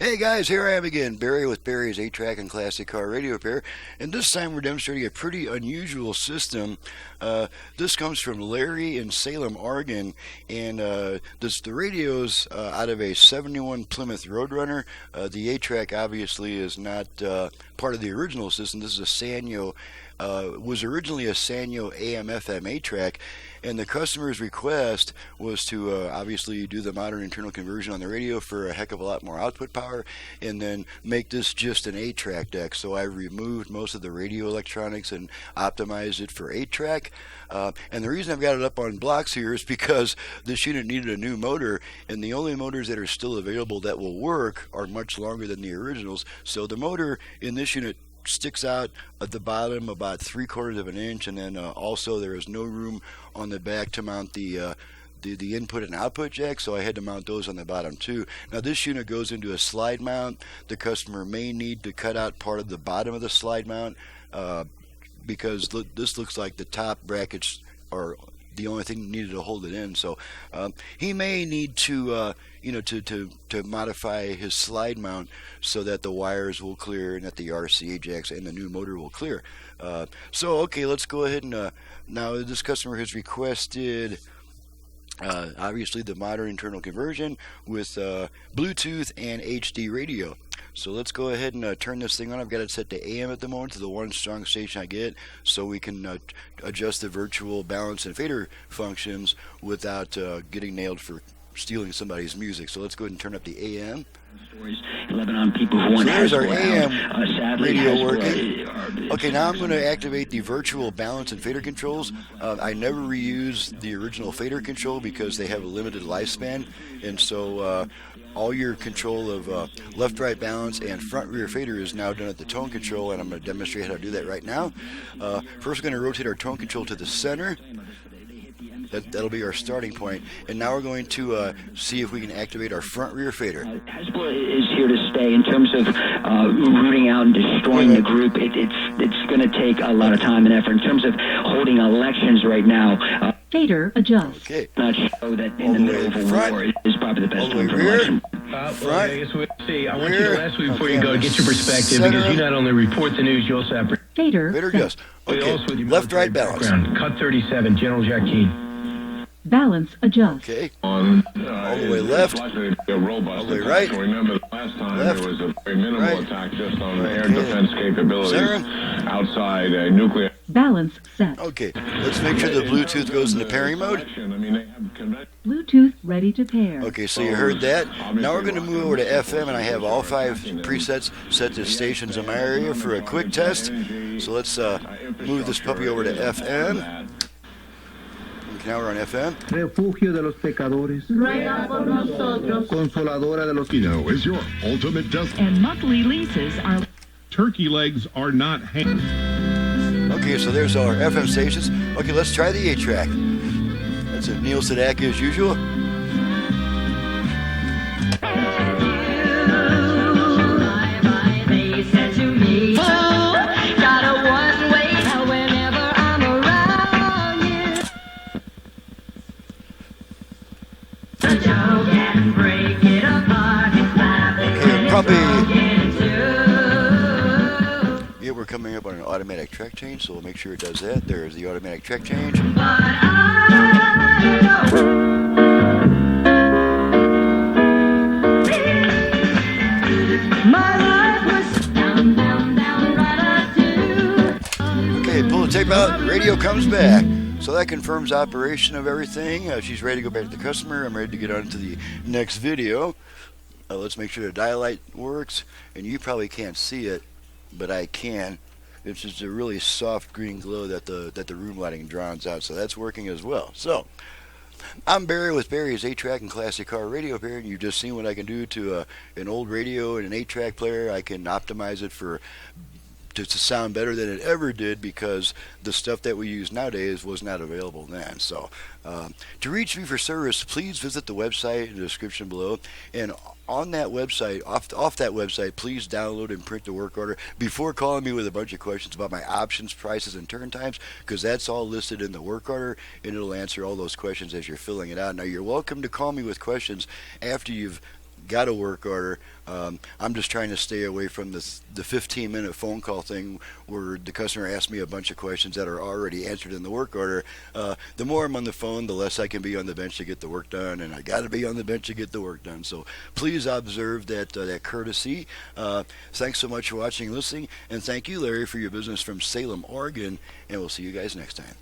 Hey guys, here I am again, Barry with Barry's 8-Track and Classic Car Radio Repair, and this time we're demonstrating a pretty unusual system. This comes from Larry in Salem, Oregon, and the radio's out of a 71 Plymouth Roadrunner. The 8-Track obviously is not part of the original system. This is a Sanyo. Was originally a Sanyo AM/FM 8-Track, and the customer's request was to obviously do the modern internal conversion on the radio for a heck of a lot more output power, and then make this just an 8-track deck. So I removed most of the radio electronics and optimized it for 8-track. And the reason I've got it up on blocks here is because this unit needed a new motor, and the only motors that are still available that will work are much longer than the originals. So the motor in this unit sticks out at the bottom about 3/4 of an inch, and then also there is no room on the back to mount the input and output jack, so I had to mount those on the bottom too. Now this unit goes into a slide mount. The customer may need to cut out part of the bottom of the slide mount because this looks like the top brackets are the only thing needed to hold it in. So he may need to to modify his slide mount so that the wires will clear and that the RCA jacks and the new motor will clear. So okay, let's go ahead and now this customer has requested obviously the modern internal conversion with Bluetooth and HD radio. So let's go ahead and turn this thing on. I've got it set to AM at the moment, to the one strong station I get, so we can adjust the virtual balance and fader functions without getting nailed for stealing somebody's music. So let's go ahead and turn up the AM. Lebanon people who want so there's our AM radio working. Okay, now I'm going to activate the virtual balance and fader controls. I never reuse the original fader control because they have a limited lifespan, and so all your control of left-right balance and front-rear fader is now done at the tone control, and I'm going to demonstrate how to do that right now. First, we're going to rotate our tone control to the center. That'll be our starting point, and now we're going to see if we can activate our front-rear fader. Hezbollah is here to stay in terms of rooting out and destroying the group. It's going to take a lot of time and effort in terms of holding elections right now. Fader adjust. Okay. Not show that in the middle of a war is probably the best time for election. Front, I want you to last week before you go get your perspective, center, because you not only report the news, you also have Fader adjust. Okay. Left-right balance. Cut 37, General Jack Keane. Balance adjust. Okay. All the way left. All the way right. Remember the last time Left. there was a very minimal Right. attack just on Okay. air defense capabilities Center. outside a nuclear. Balance set. Okay. Let's make sure the Bluetooth goes into pairing mode. I mean, they have conventional. Bluetooth ready to pair. Okay, so you heard that. Now we're going to move over to FM, and I have all 5 presets set to stations in my area for a quick test. So let's move this puppy over to FM. Okay, now we're on FM. Refugio de los pecadores, consoladora de los. Is your ultimate desk. And monthly leases are. Turkey legs are not ham. Okay, so there's our FM stations. Okay, let's try the 8-track. That's a Neil Sedaka as usual. Yeah, we're coming up on an automatic track change, so we'll make sure it does that. There's the automatic track change. Okay, pull the tape out, radio comes back. So that confirms operation of everything. She's ready to go back to the customer. I'm ready to get on to the next video. Let's make sure the dial light works, and you probably can't see it, but I can. It's just a really soft green glow that the room lighting drowns out, so that's working as well. So I'm Barry with Barry's 8-Track and Classic Car Radio Repair, and you've just seen what I can do to an old radio and an 8-track player. I can optimize it to sound better than it ever did, because the stuff that we use nowadays was not available then. So to reach me for service, please visit the website in the description below, and on that website, off that website, please download and print the work order before calling me with a bunch of questions about my options, prices, and turn times, because that's all listed in the work order, and it'll answer all those questions as you're filling it out. Now, you're welcome to call me with questions after you've got a work order. I'm just trying to stay away from the 15-minute phone call thing where the customer asks me a bunch of questions that are already answered in the work order. The more I'm on the phone, the less I can be on the bench to get the work done, and I got to be on the bench to get the work done. So please observe that courtesy. Thanks so much for watching and listening, and thank you, Larry, for your business from Salem, Oregon, and we'll see you guys next time.